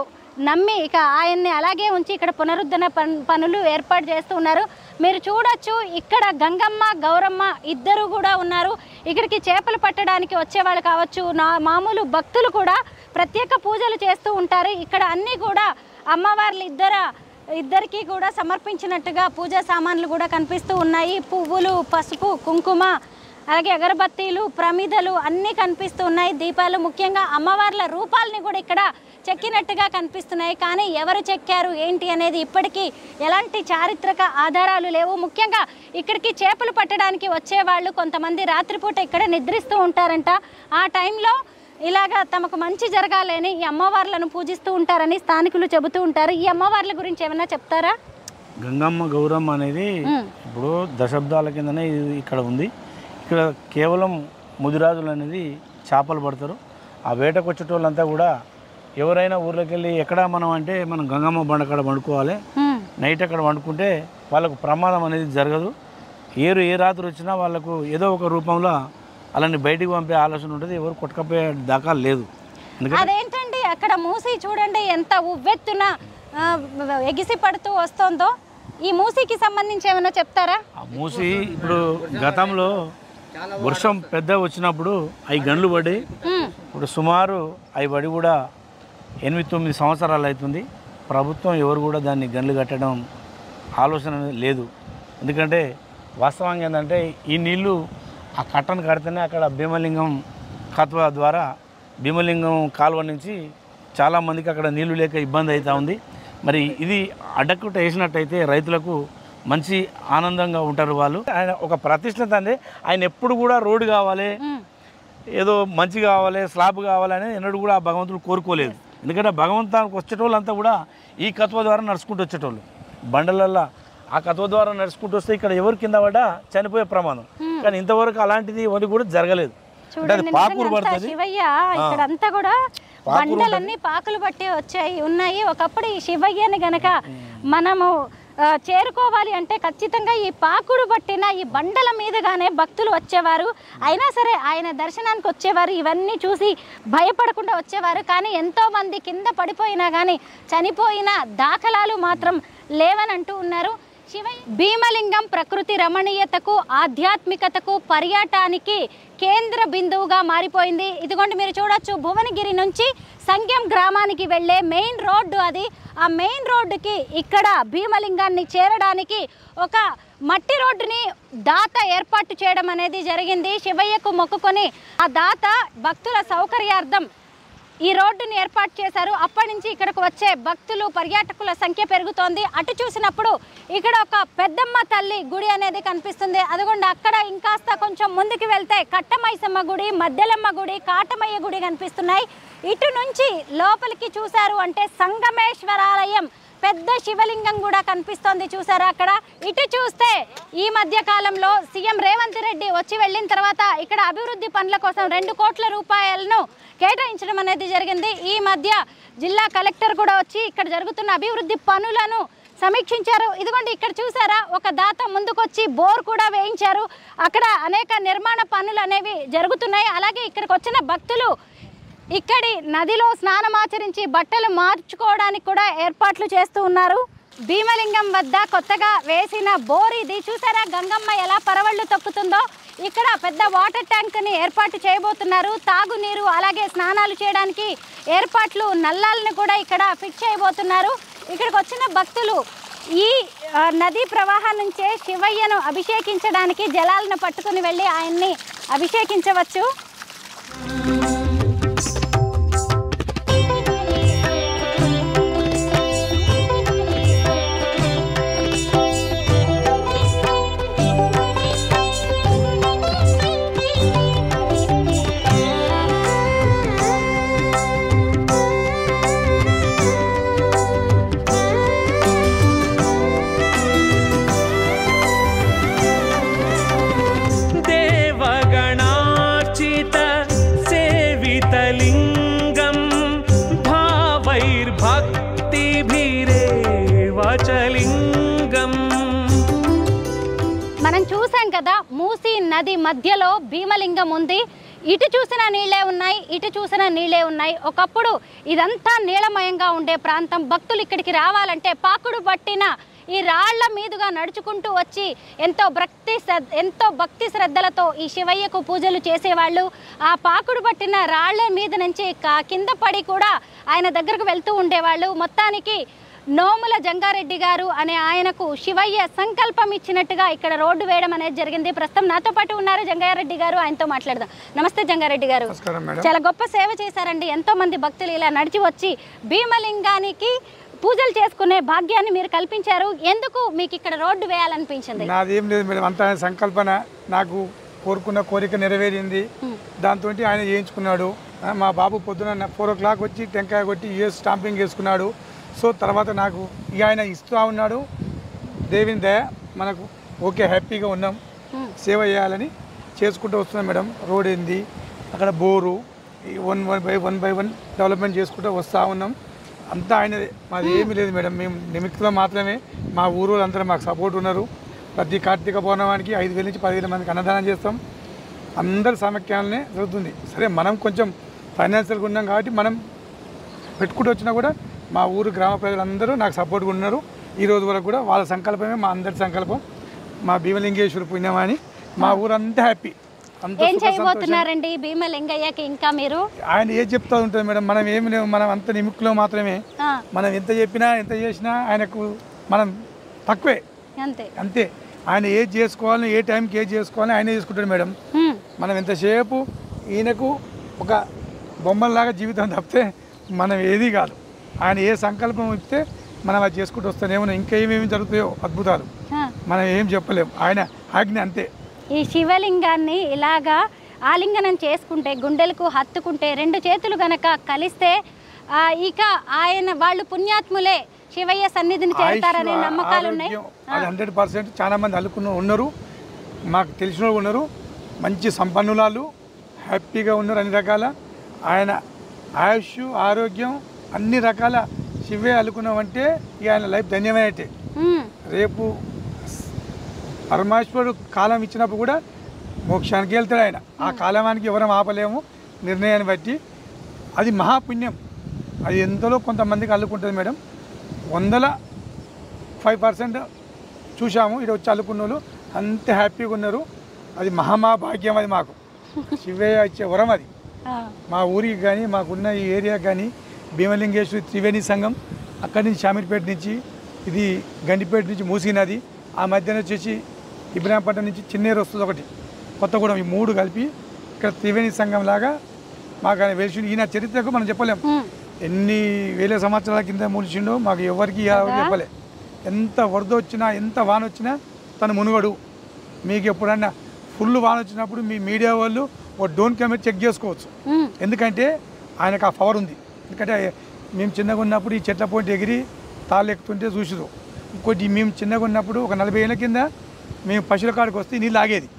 నమ్మి ఇక ఆయన్ని అలాగే ఉంచి ఇక్కడ పునరుద్ధరణ పనులు ఏర్పాటు చేస్తూ ఉన్నారు. మీరు చూడొచ్చు, ఇక్కడ గంగమ్మ గౌరమ్మ ఇద్దరు కూడా ఉన్నారు. ఇక్కడికి చేపలు పట్టడానికి వచ్చేవాళ్ళు కావచ్చు, మామూలు భక్తులు కూడా ప్రత్యేక పూజలు చేస్తూ ఉంటారు. ఇక్కడ అన్నీ కూడా అమ్మవార్లు ఇద్దరికి కూడా సమర్పించినట్టుగా పూజా సామాన్లు కూడా కనిపిస్తూ ఉన్నాయి. పువ్వులు, పసుపు, కుంకుమ, అలాగే అగరబత్తీలు, ప్రమిదలు అన్నీ కనిపిస్తూ ఉన్నాయి. దీపాలు, ముఖ్యంగా అమ్మవార్ల రూపాలని కూడా ఇక్కడ చెక్కినట్టుగా కనిపిస్తున్నాయి. కానీ ఎవరు చెక్కారు ఏంటి అనేది ఇప్పటికీ ఎలాంటి చారిత్రక ఆధారాలు లేవు. ముఖ్యంగా ఇక్కడికి చేపలు పట్టడానికి వచ్చేవాళ్ళు కొంతమంది రాత్రిపూట ఇక్కడ నిద్రిస్తూ ఉంటారంట. ఆ టైంలో ఇలాగా తమకు మంచి జరగాలని ఈ అమ్మవార్లను పూజిస్తూ ఉంటారని స్థానికులు చెబుతూ ఉంటారు. ఈ అమ్మవార్ల గురించి ఏమైనా చెప్తారా? గంగమ్మ గౌరమ్మ అనేది ఇప్పుడు దశాబ్దాల కిందనే ఇక్కడ ఉంది. ఇక్కడ కేవలం ముదిరాజులు అనేది చేపలు పడతారు. ఆ వేటకు వచ్చేటోళ్ళంతా కూడా ఎవరైనా ఊర్లోకి వెళ్ళి ఎక్కడ మనం అంటే మనం గంగమ్మ బండ అక్కడ వండుకోవాలి, నైట్ అక్కడ వండుకుంటే వాళ్ళకు ప్రమాదం అనేది జరగదు. ఏ రాత్రి వచ్చినా వాళ్ళకు ఏదో ఒక రూపంలో అలాని బయటికి పంపే ఆలోచన ఉంటుంది. ఎవరు కొట్టుకపోయే దాకా లేదు. అదేంటండి అక్కడ మూసి చూడండి ఎంత ఉవ్వెత్తున ఎగిసి పడుతూ వస్తుందో. ఈ మూసికి సంబంధించి ఏమైనా చెప్తారా? ఆ మూసి ఇప్పుడు గతంలో వర్షం పెద్ద వచ్చినప్పుడు అవి గండ్లు పడి ఇప్పుడు సుమారు అవి పడి కూడా 8-9 సంవత్సరాలు అవుతుంది. ప్రభుత్వం ఎవరు కూడా దాన్ని గండ్లు కట్టడం ఆలోచన లేదు. ఎందుకంటే వాస్తవంగా ఏంటంటే ఈ నీళ్లు ఆ కట్టను కడితేనే అక్కడ భీమలింగం కత్వ ద్వారా భీమలింగం కాలువ నుంచి చాలామందికి అక్కడ నీళ్లు లేక ఇబ్బంది అవుతూ ఉంది. మరి ఇది అడ్డకుట వేసినట్టయితే రైతులకు మంచి ఆనందంగా ఉంటారు వాళ్ళు. ఆయన ఒక ప్రతిష్ఠిత అండి. ఆయన ఎప్పుడు కూడా రోడ్డు కావాలి, ఏదో మంచి కావాలి, స్లాబ్ కావాలని ఎన్నడూ కూడా భగవంతుడు కోరుకోలేదు. ఎందుకంటే భగవంతానికి వచ్చేటోళ్ళంతా కూడా ఈ కత్వ ద్వారా నడుచుకుంటూ వచ్చేటోళ్ళు. బండలల్లో ఆ కత్వ ద్వారా నడుచుకుంటూ వస్తే ఇక్కడ ఎవరు కింద పడ్డా చనిపోయే ప్రమాదం. కానీ ఇంతవరకు అలాంటిది ఎవరికి కూడా జరగలేదు. పాకురు పడుతుంది. శివయ్య ఇక్కడంతా కూడా బండలన్నీ పాకులు పట్టి ఉన్నాయి. ఒకప్పుడు ఈ శివయ్యని గనక మనము చేరుకోవాలి అంటే ఖచ్చితంగా ఈ పాకుడు పట్టిన ఈ బండల మీదుగానే భక్తులు వచ్చేవారు. అయినా సరే ఆయన దర్శనానికి వచ్చేవారు. ఇవన్నీ చూసి భయపడకుండా వచ్చేవారు. కానీ ఎంతోమంది కింద పడిపోయినా కానీ చనిపోయిన దాఖలాలు మాత్రం లేవని అంటూ ఉన్నారు. భీమలింగం ప్రకృతి రమణీయతకు, ఆధ్యాత్మికతకు, పర్యాటానికి కేంద్ర బిందువుగా మారిపోయింది. ఇదిగోండి మీరు చూడొచ్చు, భువనగిరి నుంచి సంగెం గ్రామానికి వెళ్ళే మెయిన్ రోడ్డు అది. ఆ మెయిన్ రోడ్డుకి ఇక్కడ భీమలింగాన్ని చేరడానికి ఒక మట్టి రోడ్డుని దాత ఏర్పాటు చేయడం అనేది జరిగింది. శివయ్యకు మొక్కుకొని ఆ దాత భక్తుల సౌకర్యార్థం ఈ రోడ్డుని ఏర్పాటు చేశారు. అప్పటి నుంచి ఇక్కడికి వచ్చే భక్తులు, పర్యాటకుల సంఖ్య పెరుగుతోంది. అటు చూసినప్పుడు ఇక్కడ ఒక పెద్దమ్మ తల్లి గుడి అనేది కనిపిస్తుంది. అదిగోండి అక్కడ ఇంకాస్త కొంచెం ముందుకు వెళ్తే కట్టమైసమ్మ గుడి, మద్దెలమ్మ గుడి, కాటమయ్య గుడి కనిపిస్తున్నాయి. ఇటు నుంచి లోపలికి చూశారు అంటే సంగమేశ్వరాలయం పెద్ద శివలింగం కూడా కనిపిస్తోంది. చూసారా అక్కడ? ఇటు చూస్తే ఈ మధ్య కాలంలో సీఎం రేవంత్ రెడ్డి వచ్చి వెళ్ళిన తర్వాత ఇక్కడ అభివృద్ధి పనుల కోసం 2 కోట్ల రూపాయలను కేటాయించడం అనేది జరిగింది. ఈ మధ్య జిల్లా కలెక్టర్ కూడా వచ్చి ఇక్కడ జరుగుతున్న అభివృద్ధి పనులను సమీక్షించారు. ఇదిగోండి ఇక్కడ చూసారా, ఒక దాత ముందుకొచ్చి బోర్ కూడా వేయించారు. అక్కడ అనేక నిర్మాణ పనులు అనేవి జరుగుతున్నాయి. అలాగే ఇక్కడికి వచ్చిన భక్తులు ఇక్కడి నదిలో స్నానమాచరించి బట్టలు మార్చుకోవడానికి కూడా ఏర్పాట్లు చేస్తూ ఉన్నారు. భీమలింగం వద్ద కొత్తగా వేసిన బోర్ ఇది. చూసారా గంగమ్మ ఎలా పరవళ్ళు తొక్కుతుందో. ఇక్కడ పెద్ద వాటర్ ట్యాంక్ని ఏర్పాటు చేయబోతున్నారు. తాగునీరు అలాగే స్నానాలు చేయడానికి ఏర్పాట్లు, నల్లాలను కూడా ఇక్కడ ఫిట్ చేయబోతున్నారు. ఇక్కడికి వచ్చిన భక్తులు ఈ నదీ ప్రవాహం నుంచే శివయ్యను అభిషేకించడానికి జలాలను పట్టుకుని వెళ్ళి ఆయన్ని అభిషేకించవచ్చు. మనం చూసాం కదా, మూసీ నది మధ్యలో భీమలింగం ఉంది. ఇటు చూసిన నీళ్ళే ఉన్నాయి, ఇటు చూసిన నీళ్ళే ఉన్నాయి. ఒకప్పుడు ఇదంతా నీలమయంగా ఉండే ప్రాంతం. భక్తులు ఇక్కడికి రావాలంటే పాకుడు పట్టిన ఈ రాళ్ల మీదుగా నడుచుకుంటూ వచ్చి ఎంతో భక్తి శ్రద్ధలతో ఈ శివయ్యకు పూజలు చేసేవాళ్ళు. ఆ పాకుడు పట్టిన రాళ్ల మీద నుంచి కింద పడి కూడా ఆయన దగ్గరకు వెళ్తూ ఉండేవాళ్ళు. మొత్తానికి నోముల జంగారెడ్డి గారు అనే ఆయనకు శివయ్య సంకల్పం ఇచ్చినట్టుగా ఇక్కడ రోడ్డు వేయడం అనేది జరిగింది. ప్రస్తుతం నాతో పాటు ఉన్నారు జంగారెడ్డి గారు, ఆయనతో మాట్లాడదాం. నమస్తే జంగారెడ్డి గారు. చాలా గొప్ప సేవ చేశారండి. ఎంతో మంది భక్తులు ఇలా నడిచి వచ్చి భీమలింగానికి పూజలు చేసుకునే భాగ్యాన్ని మీరు కల్పించారు. ఎందుకు మీకు ఇక్కడ రోడ్డు వేయాలనిపించింది? నాదేం లేదు మేడం, అంత ఆయన సంకల్పన. నాకు కోరుకున్న కోరిక నెరవేరింది. దాంతో ఆయన చేయించుకున్నాడు. మా బాబు పొద్దున 4 o'clock వచ్చి టెంకాయ కొట్టి స్టాంపింగ్ వేసుకున్నాడు. సో తర్వాత నాకు ఇక ఆయన ఇస్తూ ఉన్నాడు. దేవుని దయ మనకు ఓకే, హ్యాపీగా ఉన్నాం. సేవ చేయాలని చేసుకుంటూ వస్తున్నాం మేడం. రోడ్ ఏంది, అక్కడ bore, one by one development చేసుకుంటూ వస్తూ ఉన్నాం. అంతా ఆయనదే, మాది ఏమీ లేదు మేడం. మేము నిమిత్తంలో మాత్రమే. మా ఊరు అందరూ మాకు సపోర్ట్ ఉన్నారు. ప్రతి కార్తీక పౌర్ణమానికి 5,000 నుంచి 10,000 మందికి అన్నదానం చేస్తాం. అందరి సమఖ్యాలనే జరుగుతుంది. సరే మనం కొంచెం ఫైనాన్షియల్గా ఉన్నాం కాబట్టి మనం పెట్టుకుంటూ వచ్చినా కూడా మా ఊరు గ్రామ ప్రజలందరూ నాకు సపోర్ట్గా ఉన్నారు. ఈ రోజు వరకు కూడా వాళ్ళ సంకల్పమే మా అందరి సంకల్పం. మా భీమలింగేశ్వర పుణ్యమాని మా ఊరంతా హ్యాపీ. ఏం చేయబోతున్నారండి భీమలింగయ్యకి? ఇంకా మీరు ఆయన ఏం చెప్తా ఉంటుంది మేడం, మనం ఏమి లేవు, మనం అంత నిమిక్లో మాత్రమే. మనం ఎంత చెప్పినా ఎంత చేసినా ఆయనకు మనం తక్కువే, అంతే. ఆయన ఏది చేసుకోవాలని, ఏ టైంకి ఏది చేసుకోవాలని ఆయన చేసుకుంటాడు మేడం. మనం ఎంతసేపు ఈయనకు ఒక బొమ్మల్లాగా జీవితం తప్పితే మనం ఏది కాదు. ఆయన ఏ సంకల్పం ఇస్తే మనం అది చేసుకుంటూ వస్తాం. ఏమన్నా ఇంకా ఏమేమి జరుగుతాయో అద్భుతాలు మనం ఏం చెప్పలేము. ఆయన ఆజ్ఞ అంతే. ఈ శివలింగాన్ని ఇలాగా ఆలింగనం చేసుకుంటే, గుండెలకు హత్తుకుంటే, 2 చేతులు గనక కలిస్తే ఇక ఆయన వాళ్ళు పుణ్యాత్ములే శివయ్య సన్నిధిని చేస్తారనే నమ్మకాలు ఉన్నాయి. అది 100% చాలా మంది అల్లుకున్న ఉన్నారు, మాకు తెలిసిన వాళ్ళు ఉన్నారు. మంచి సంపన్నులాలు హ్యాపీగా ఉన్నారు. అన్ని రకాల ఆయన ఆయుష్, ఆరోగ్యం అన్ని రకాల శివయ్య అల్లుకున్నామంటే ఇక ఆయన లైఫ్ ధన్యమైనట్టే. రేపు పరమేశ్వరుడు కాలం ఇచ్చినప్పుడు కూడా మోక్షానికి వెళ్తాడు ఆయన. ఆ కాలానికి ఎవరం ఆపలేము నిర్ణయాన్ని బట్టి. అది మహాపుణ్యం. అది ఎంతలో కొంతమందికి అల్లుకుంటుంది మేడం. 105% చూసాము. ఇక్కడ వచ్చి అల్లుకున్న వాళ్ళు అంత హ్యాపీగా ఉన్నారు. అది మహాభాగ్యం. అది మాకు శివయ్య ఇచ్చే వరం అది. మా ఊరికి కానీ మాకున్న ఈ ఏరియాకి కానీ భీమలింగేశ్వరి త్రివేణి సంఘం, అక్కడి నుంచి షామీర్పేట నుంచి, ఇది గండిపేట నుంచి మూసీ నది, ఆ మధ్యన వచ్చేసి ఇబ్రాహీంపట్నం నుంచి చిన్నేరు వస్తుంది ఒకటి, కొత్తగూడెం, ఈ 3 కలిపి ఇక్కడ త్రివేణి సంఘం లాగా మాకు ఆయన వెలిసిండు. ఈయన చరిత్రకు మనం చెప్పలేం. ఎన్ని వేల సంవత్సరాల కింద మూలిచిండో మాకు ఎవరికి చెప్పలే. ఎంత వరద వచ్చినా, ఎంత వాన వచ్చినా తను మునుగడు. మీకు ఎప్పుడన్నా ఫుల్ వాన వచ్చినప్పుడు మీ మీడియా వాళ్ళు ఓ డ్రోన్ కెమెరా చెక్ చేసుకోవచ్చు. ఎందుకంటే ఆయనకు ఆ పవర్ ఉంది. ఎందుకంటే మేము చిన్నగా ఉన్నప్పుడు ఈ చెట్ల పోటీ ఎగిరి తాళ్ళు ఎక్కుతుంటే చూసిరు. ఇంకోటి మేము చిన్నగా ఉన్నప్పుడు ఒక 40 ఏళ్ళ కింద మేము పశువుల కాడికి వస్తే నీళ్ళు ఆగేది,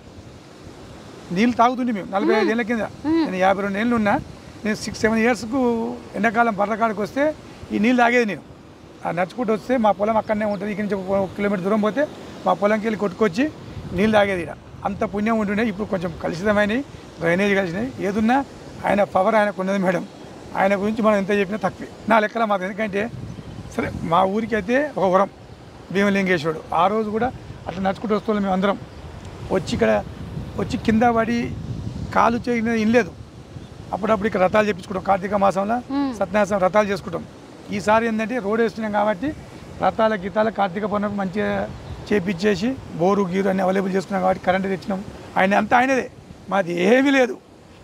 నీళ్ళు తాగుతుండే మేము. 45 ఏళ్ళ కింద, నేను 52 ఏళ్ళు ఉన్నా. నేను 6-7 ఇయర్స్కు ఎండాకాలం బర్ర కాడికి వస్తే ఈ నీళ్ళు తాగేది. నేను నడుచుకుంటూ వస్తే మా పొలం అక్కడనే ఉంటుంది. ఇక్కడి నుంచి 1 కిలోమీటర్ దూరం పోతే మా పొలంకి వెళ్ళి కొట్టుకొచ్చి నీళ్ళు తాగేది. ఇక్కడ అంత పుణ్యం ఉంటుండే. ఇప్పుడు కొంచెం కలుషితమైనవి, డ్రైనేజ్ కలిసినాయి. ఏదున్నా ఆయన పవర్ ఆయనకు ఉన్నది మేడం. ఆయన గురించి మనం ఎంత చెప్పినా తక్కువే నా లెక్కల మాకు. ఎందుకంటే సరే మా ఊరికి అయితే ఒక వరం భీమలింగేశ్వరుడు. ఆ రోజు కూడా అట్లా నడుచుకుంటూ వస్తున్నాం మేము అందరం. వచ్చి ఇక్కడ వచ్చి కింద పడి కాలు చేయని ఇనలేదు. అప్పుడప్పుడు ఇక్కడ రథాలు చేయించుకుంటాం. కార్తీక మాసంలో సత్యనారాయణ రథాలు చేసుకుంటాం. ఈసారి ఏంటంటే రోడ్ వేస్తున్నాం కాబట్టి రథాల గీతాల కార్తీక పౌర్ణమి మంచిగా చేపించేసి బోరు గీరు అన్ని అవైలబుల్ చేసుకున్నాం కాబట్టి కరెంటు తెచ్చినాం. ఆయన అంతా ఆయనదే, మాది ఏమీ లేదు.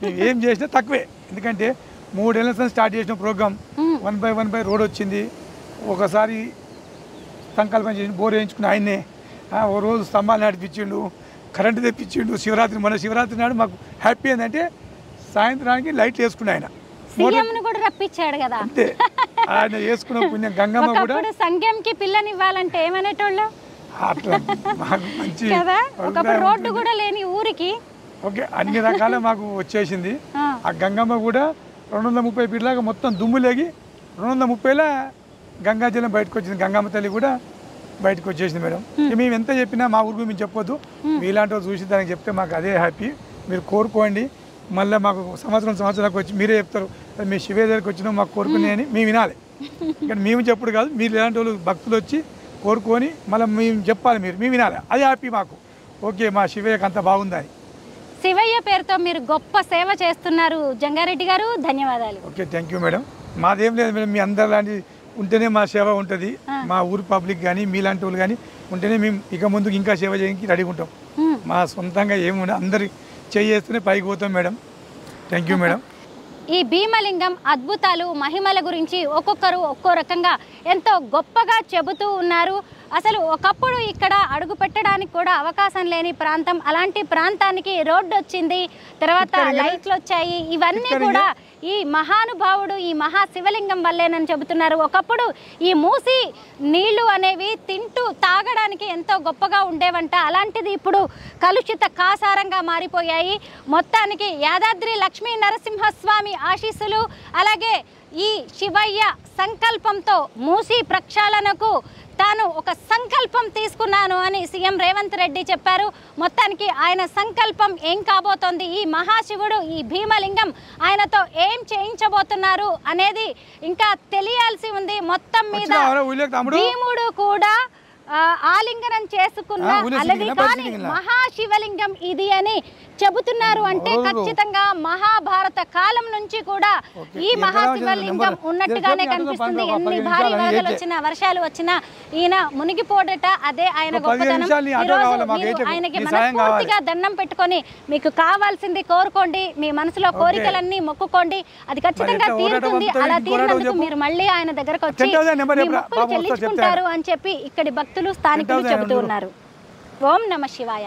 మేము ఏం చేసినా తక్కువే. ఎందుకంటే 3 ఏళ్ళ నుంచి స్టార్ట్ చేసిన ప్రోగ్రామ్ 1 by 1 రోడ్ వచ్చింది. ఒకసారి సంకల్పం చేసి బోర్ వేయించుకుని ఆయన్నే. ఓ రోజు స్తంభాలు నడిపించిండు, కరెంటు తెప్పించిండు. శివరాత్రి, మన శివరాత్రి నాడు మాకు హ్యాపీ ఏంటంటే సాయంత్రానికి లైట్లు వేసుకుని ఆయన కూడా రప్పించాడు కదా. అంతే, ఆయన వేసుకున్న పుణ్యం. గంగమ్మ కూడా సంఘంకి పిల్లనివ్వాలంటే ఏమనేటోళ్ళు అట్లా మాకు మంచి రోడ్డు కూడా లేని ఊరికి ఓకే అన్ని రకాల మాకు వచ్చేసింది. ఆ గంగమ్మ కూడా 230 ఫీట్లాగా మొత్తం దుమ్ము లేగి 230లో గంగాజలం బయటకు వచ్చింది. గంగమ్మ తల్లి కూడా బయటకు వచ్చేసింది మేడం. మేము ఎంత చెప్పినా మా ఊరికి మేము చెప్పొద్దు. మీలాంటి వాళ్ళు చూసి దానికి చెప్తే మాకు అదే హ్యాపీ. మీరు కోరుకోండి. మళ్ళీ మాకు సంవత్సరాలకు వచ్చి మీరే చెప్తారు మీ శివయ్య దగ్గరికి వచ్చినా మాకు కోరుకునే అని మేము వినాలి. ఇక్కడ మేము చెప్పుడు కాదు, మీరు ఇలాంటి వాళ్ళు భక్తులు వచ్చి కోరుకొని మళ్ళీ మేము చెప్పాలి, మేము వినాలి. అది హ్యాపీ మాకు. ఓకే మా శివయ్యకి అంత బాగుందని. శివయ్య పేరుతో మీరు గొప్ప సేవ చేస్తున్నారు జంగారెడ్డి గారు, ధన్యవాదాలు. Okay thank you madam. మాదేం లేదు మేడం, మీ అందరు లాంటి ఉంటేనే మా సేవ ఉంటుంది, మా ఊరు పబ్లిక్ కానీ మీలాంటి వాళ్ళు కానీ ఉంటేనే మేము ఇక ముందుకు ఇంకా సేవ చేయడానికి రెడీగా ఉంటాం. మా సొంతంగా ఏముండే అందరి చేస్తూనే పైకి పోతాం మేడం. Thank you madam. ఈ భీమలింగం అద్భుతాలు మహిమల గురించి ఒక్కొక్కరు ఒక్కో రకంగా ఎంతో గొప్పగా చెబుతూ ఉన్నారు. అసలు ఒకప్పుడు ఇక్కడ అడుగు పెట్టడానికి కూడా అవకాశం లేని ప్రాంతం, అలాంటి ప్రాంతానికి రోడ్డు వచ్చింది, తర్వాత లైట్లు వచ్చాయి. ఇవన్నీ కూడా ఈ మహానుభావుడు ఈ మహాశివలింగం వల్లేనని చెబుతున్నారు. ఒకప్పుడు ఈ మూసి నీళ్లు అనేవి తింటూ తాగడానికి ఎంతో గొప్పగా ఉండేవంట. అలాంటిది ఇప్పుడు కలుషిత కాసారంగా మారిపోయాయి. మొత్తానికి యాదాద్రి లక్ష్మీ నరసింహస్వామి ఆశీస్సులు, అలాగే ఈ శివయ్య సంకల్పంతో మూసి ప్రక్షాళనకు తాను ఒక సంకల్పం తీసుకున్నాను అని సీఎం రేవంత్ రెడ్డి చెప్పారు. మొత్తానికి ఆయన సంకల్పం ఏం కాబోతోంది, ఈ మహాశివుడు ఈ భీమలింగం ఆయనతో ఏం చేయించబోతున్నారు అనేది ఇంకా తెలియాల్సి ఉంది. మొత్తం మీద భీముడు కూడా ఆలింగనం చేసుకున్న అలవి కానీ మహాశివలింగం ఇది అని చెబుతున్నారు. అంటే ఖచ్చితంగా మహాభారత కాలం నుంచి కూడా ఈ మహాశివలింగం ఉన్నట్టుగానే కనిపిస్తుంది. ఎన్ని భారీ వరదలు వచ్చినా వర్షాలు వచ్చినా ఈయన మునిగిపోడట, అదే ఆయన గొప్పతనం. ఈరోజు మీరు ఆయనకి మనస్ఫూర్తిగా దండం పెట్టుకొని మీకు కావాల్సింది కోరుకోండి, మీ మనసులో కోరికలన్నీ మొక్కుకోండి, అది ఖచ్చితంగా తీరుతుంది. అలా తీరినందుకు మీరు మళ్ళీ ఆయన దగ్గరకు వచ్చి మీ మొక్కులు చెల్లించుకుంటారు అని చెప్పి ఇక్కడి భక్తులు స్థానికులు చెబుతూ ఉన్నారు. ఓం నమ శివాయ.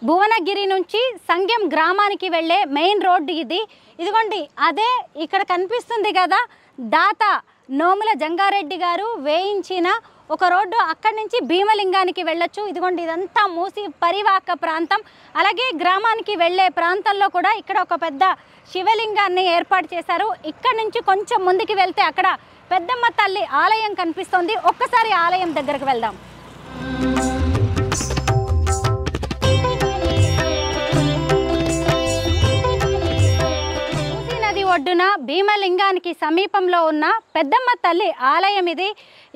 భువనగిరి నుంచి సంగెం గ్రామానికి వెళ్ళే మెయిన్ రోడ్డు ఇది. ఇదిగోండి అదే ఇక్కడ కనిపిస్తుంది కదా, దాత నోముల జంగారెడ్డి గారు వేయించిన ఒక రోడ్డు. అక్కడి నుంచి భీమలింగానికి వెళ్ళొచ్చు. ఇదిగోండి ఇదంతా మూసి పరివాహక ప్రాంతం. అలాగే గ్రామానికి వెళ్ళే ప్రాంతంలో కూడా ఇక్కడ ఒక పెద్ద శివలింగాన్ని ఏర్పాటు చేశారు. ఇక్కడ నుంచి కొంచెం ముందుకు వెళ్తే అక్కడ పెద్దమ్మ తల్లి ఆలయం కనిపిస్తోంది. ఒక్కసారి ఆలయం దగ్గరకు వెళ్దాం. ఒడ్డున భీమలింగానికి సమీపంలో ఉన్న పెద్దమ్మ తల్లి ఆలయం ఇది.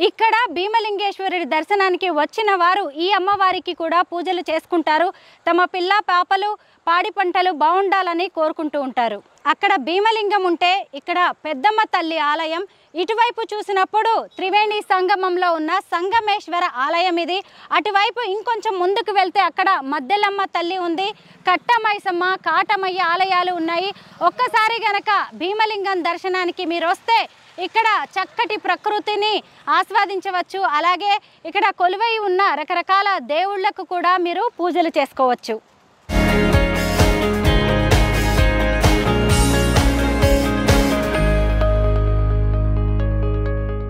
ఇక్కడ భీమలింగేశ్వరుడి దర్శనానికి వచ్చిన వారు ఈ అమ్మవారికి కూడా పూజలు చేసుకుంటారు. తమ పిల్ల పాపలు పాడి పంటలు బాగుండాలని కోరుకుంటూ ఉంటారు. అక్కడ భీమలింగం ఉంటే ఇక్కడ పెద్దమ్మ తల్లి ఆలయం, ఇటువైపు చూసినప్పుడు త్రివేణి సంగమంలో ఉన్న సంగమేశ్వర ఆలయం ఇది. అటువైపు ఇంకొంచెం ముందుకు వెళ్తే అక్కడ మద్దెలమ్మ తల్లి ఉంది, కట్టమైసమ్మ కాటమయ్య ఆలయాలు ఉన్నాయి. ఒక్కసారి గనక భీమలింగం దర్శనానికి మీరు వస్తే ఇక్కడ చక్కటి ప్రకృతిని ఆస్వాదించవచ్చు. అలాగే ఇక్కడ కొలువై ఉన్న రకరకాల దేవుళ్లకు కూడా మీరు పూజలు చేసుకోవచ్చు.